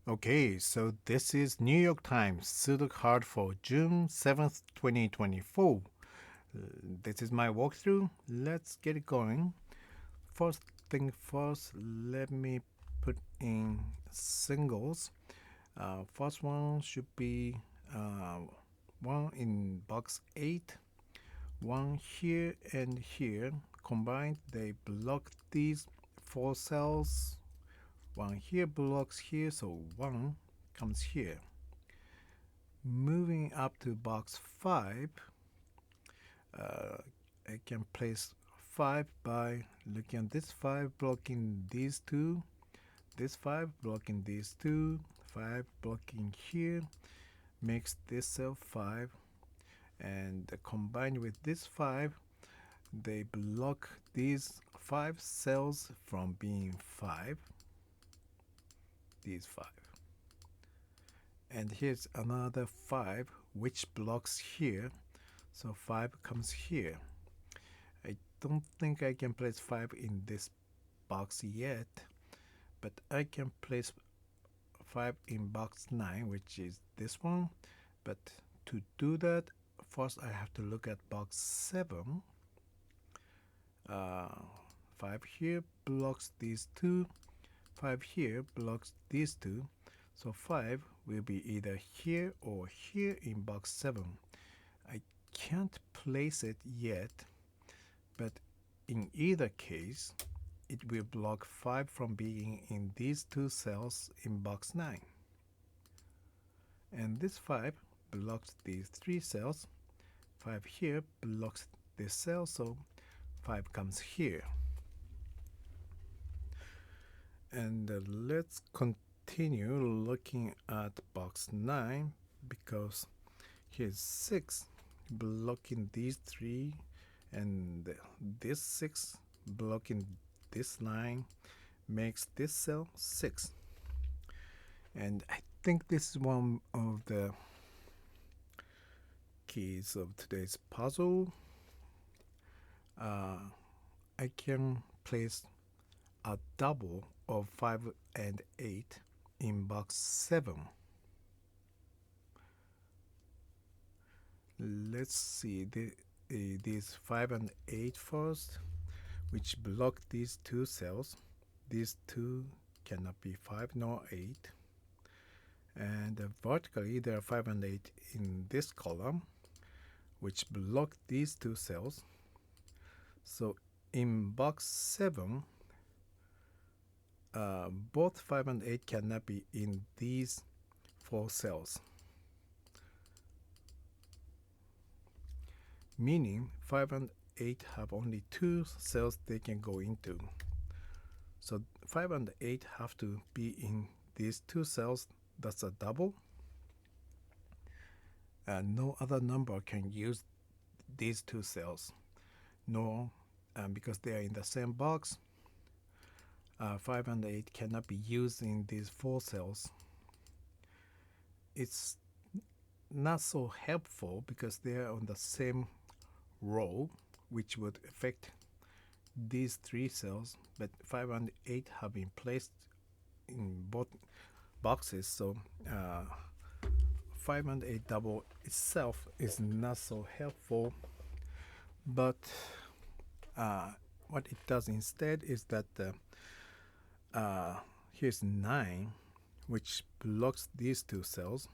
Okay, so this is New York Times Sudoku card for June 7th, 2024. This is my walkthrough. Let's get it going. First thing first, let me put in singles. First one should be uh, one in box 8, one here and here. Combined, they block these four cells. One here blocks here, so one comes here. Moving up to box 5, uh, I can place 5 by looking at this 5 blocking these two, this 5 blocking these two, 5 blocking here, makes this cell 5, and combined with this 5, they block these 5 cells from being 5, these 5. And here's another 5 which blocks here, so 5 comes here. I don't think I can place 5 in this box yet, but I can place 5 in box 9, which is this one. But to do that, first I have to look at box 7. 5 here blocks these two, 5 here blocks these two, so 5 will be either here or here in box 7. I can't place it yet, but in either case, it will block 5 from being in these two cells in box 9. And this 5 blocks these 3 cells. 5 here blocks this cell, so 5 comes here. And let's continue looking at box 9 because here's 6 blocking these 3 and this 6 blocking this line makes this cell 6. And I think this is one of the keys of today's puzzle. I can place a double of 5 and 8 in box 7. Let's see these 5 and 8 first, which block these two cells. These two cannot be 5 nor 8. And vertically, there are 5 and 8 in this column, which block these two cells. So in box 7, both 5 and 8 cannot be in these 4 cells. Meaning 5 and 8 have only 2 cells they can go into. So 5 and 8 have to be in these 2 cells. That's a double. No other number can use these 2 cells. No, because they are in the same box, 5 and 8 cannot be used in these 4 cells. It's not so helpful because they are on the same row, which would affect these 3 cells, but 5 and 8 have been placed in both boxes, so 5 and 8 double itself is not so helpful. But what it does instead is that here's 9, which blocks these 2 cells,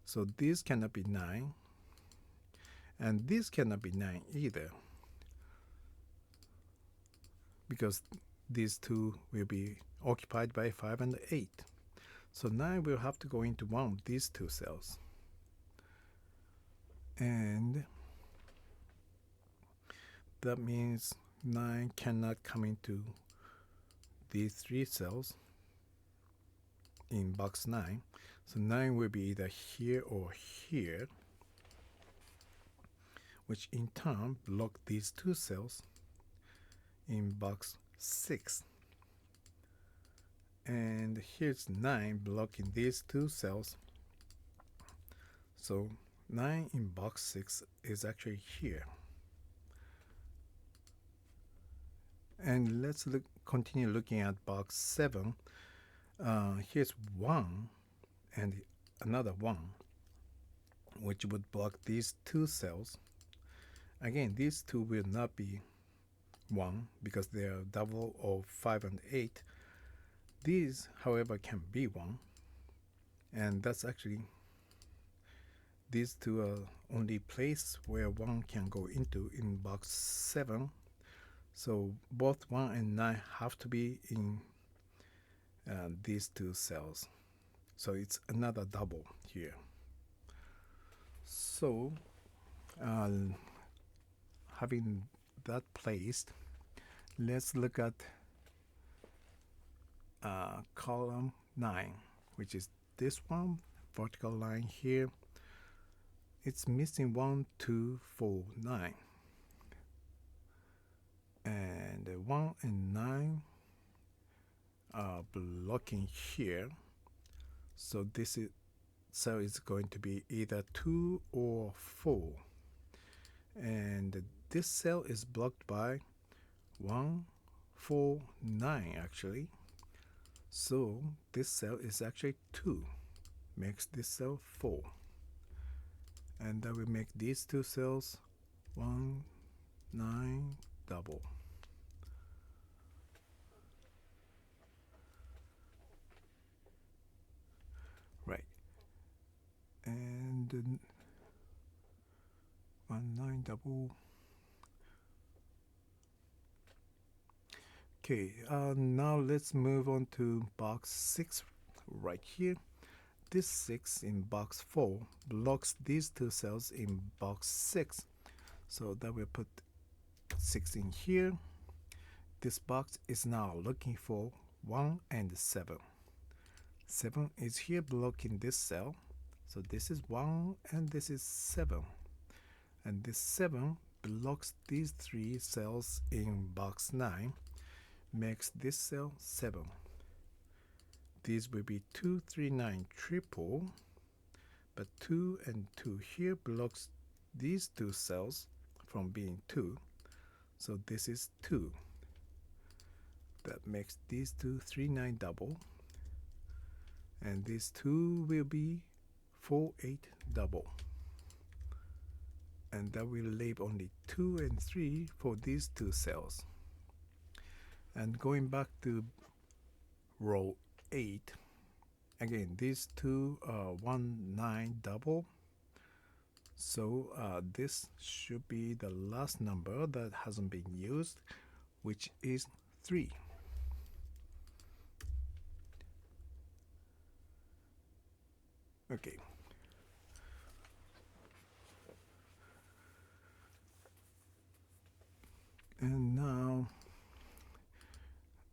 so these cannot be 9, and this cannot be 9 either, because these two will be occupied by 5 and 8. So 9 will have to go into one of these 2 cells. And that means 9 cannot come into these 3 cells in box 9. So 9 will be either here or here, which in turn block these 2 cells in box 6. And here's 9 blocking these 2 cells. So 9 in box 6 is actually here. And let's continue looking at box 7. Here's 1 and another 1, which would block these two cells. Again, these two will not be 1 because they are double of 5 and 8. These, however, can be 1, and that's actually these two are only place where 1 can go into in box 7. So both 1 and 9 have to be in these two cells. So it's another double here. So having that placed, let's look at column 9, which is this one, vertical line here. It's missing 1, 2, 4, 9. And 1 and 9 are blocking here. So this is cell is going to be either 2 or 4. And this cell is blocked by 1, 4, 9 actually. So this cell is actually 2. Makes this cell 4. And that will make these two cells 1, 9, double. Right. And 1, 9, double. Okay, now let's move on to box 6 right here. This 6 in box 4 blocks these two cells in box 6. So that will put 6 in here. This box is now looking for 1 and 7. 7 is here blocking this cell. So this is 1 and this is 7. And this 7 blocks these three cells in box 9. Makes this cell 7. These will be 2, 3, 9 triple, but 2 and 2 here blocks these two cells from being 2. So this is 2. That makes these two 3, 9 double. And these two will be 4, 8 double. And that will leave only 2 and 3 for these two cells. And going back to row 8, again, these two are 1, 9 double. So this should be the last number that hasn't been used, which is 3. Okay. And now,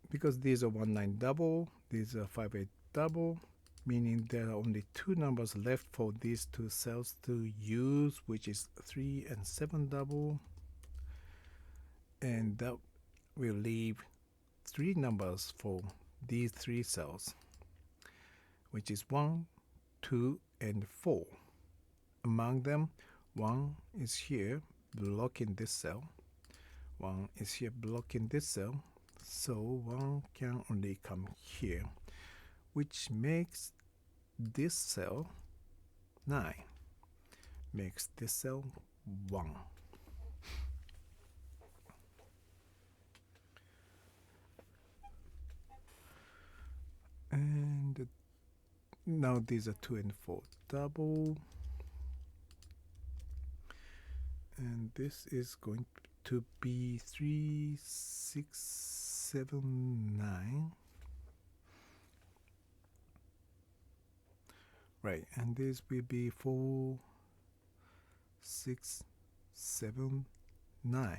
because these are 1, 9 double, these are 5, 8 double, meaning there are only two numbers left for these two cells to use, which is 3 and 7 double. And that will leave 3 numbers for these 3 cells, which is 1, 2, and 4. Among them, 1 is here blocking this cell. 1 is here blocking this cell. So 1 can only come here, which makes this cell 9. Makes this cell 1. And now these are 2 and 4 double. And this is going to be 3, 6, 7, 9. Right, and this will be 4, 6, 7, 9.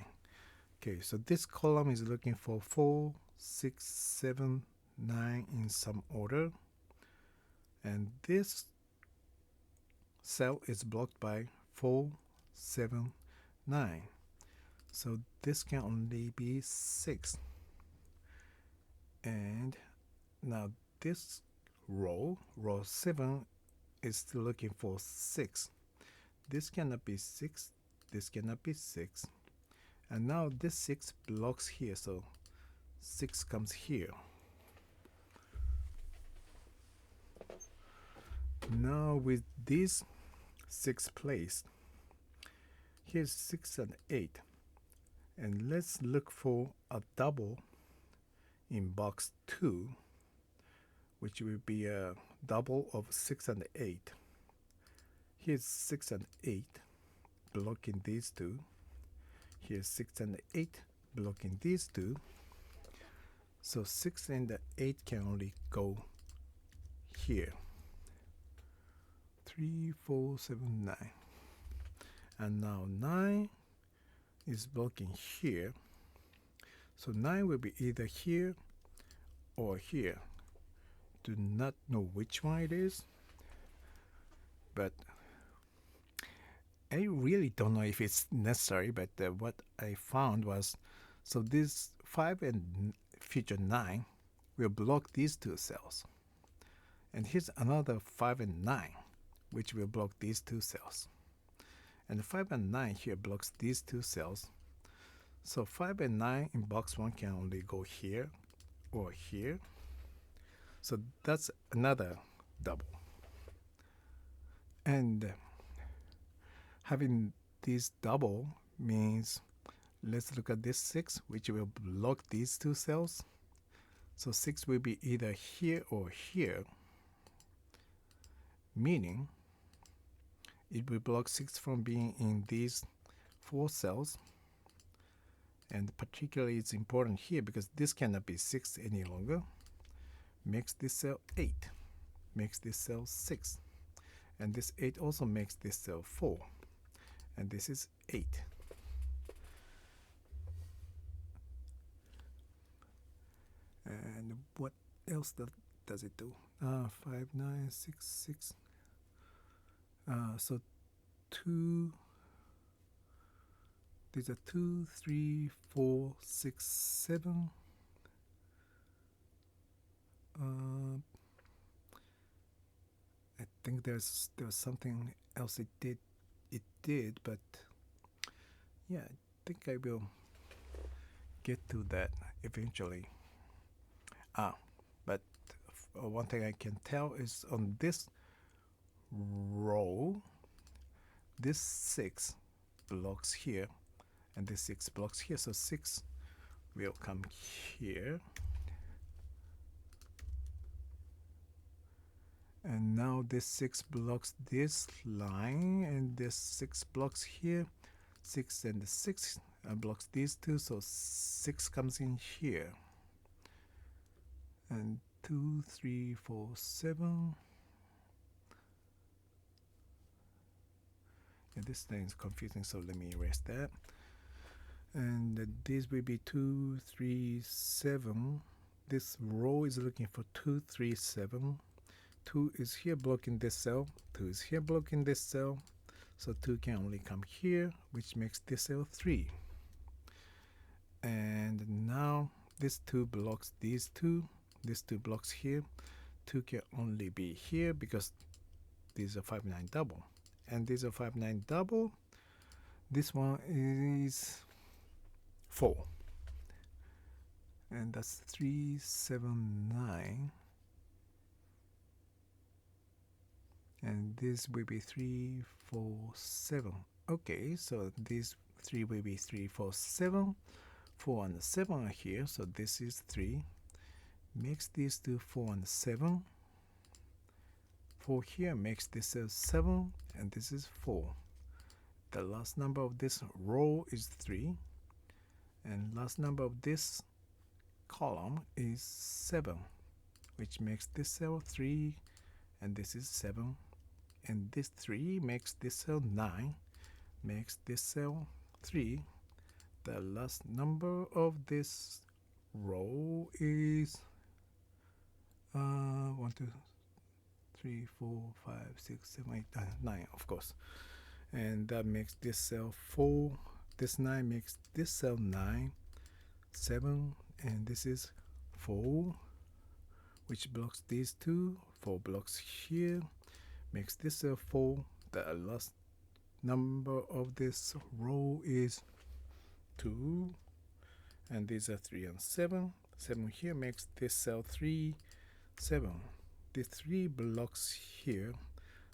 Okay, so this column is looking for 4, 6, 7, 9 in some order. And this cell is blocked by 4, 7, 9. So this can only be 6. And now this row 7, is still looking for 6. This cannot be 6. This cannot be 6. And now this 6 blocks here, so 6 comes here. Now with this 6 place, here's 6 and 8. And let's look for a double in box 2, which will be a double of 6 and 8. Here's 6 and 8 blocking these two. Here's 6 and 8 blocking these two. So 6 and 8 can only go here. 3, 4, 7, 9. And now 9 is blocking here. So 9 will be either here or here. Do not know which one it is, but I really don't know if it's necessary. But what I found was, so this 5 and future 9 will block these two cells. And here's another 5 and 9, which will block these two cells. And 5 and 9 here blocks these two cells. So 5 and 9 in box 1 can only go here or here. So that's another double. And having this double means, let's look at this 6, which will block these two cells. So 6 will be either here or here, meaning it will block 6 from being in these 4 cells. And particularly it's important here because this cannot be 6 any longer. Makes this cell 8, makes this cell 6. And this 8 also makes this cell 4. And this is 8. And what else does it do? 5, 9, 6, 6. So 2, these are 2, 3, 4, 6, 7. I think there's something else it did, but yeah, I think I will get to that eventually. But one thing I can tell is on this row, this 6 blocks here, and this 6 blocks here, so 6 will come here. And now this 6 blocks this line, and this 6 blocks here. 6 and 6 blocks these two, so 6 comes in here. And 2, 3, 4, 7. Yeah, this thing is confusing, so let me erase that. And this will be 2, 3, 7. This row is looking for 2, 3, 7. 2 is here blocking this cell, 2 is here blocking this cell, so 2 can only come here, which makes this cell 3. And now this 2 blocks these two, this 2 blocks here, 2 can only be here because these are 5, 9 double. And these are 5, 9 double, this one is 4. And that's 3, 7, 9. And this will be 3, 4, 7. Okay, so this 3 will be 3, 4, 7. 4 and 7 are here, so this is 3. Makes these two 4 and 7. 4 here makes this a 7, and this is 4. The last number of this row is 3, and last number of this column is 7, which makes this cell 3, and this is 7. And this 3 makes this cell 9, makes this cell 3. The last number of this row is 1, 2, 3, 4, 5, 6, 7, 8, 9, of course. And that makes this cell 4. This 9 makes this cell 9, 7, and this is 4, which blocks these two. 4 blocks here. Makes this cell 4. The last number of this row is 2. And these are 3 and 7. 7 here makes this cell 3, 7. The 3 blocks here.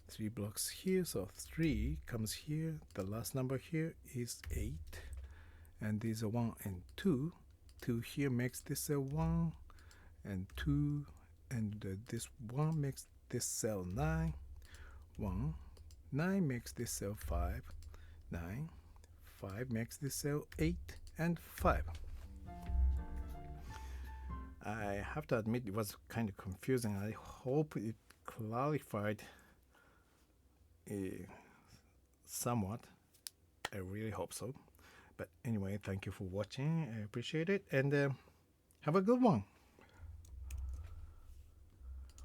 3 blocks here, so 3 comes here. The last number here is 8, and these are 1 and 2. 2 here makes this a 1 and 2, and this 1 makes this cell 9. 1, 9 makes this cell 5, 9, 5 makes this cell 8, and 5. I have to admit it was kind of confusing. I hope it clarified somewhat. I really hope so. But anyway, thank you for watching. I appreciate it, and have a good one.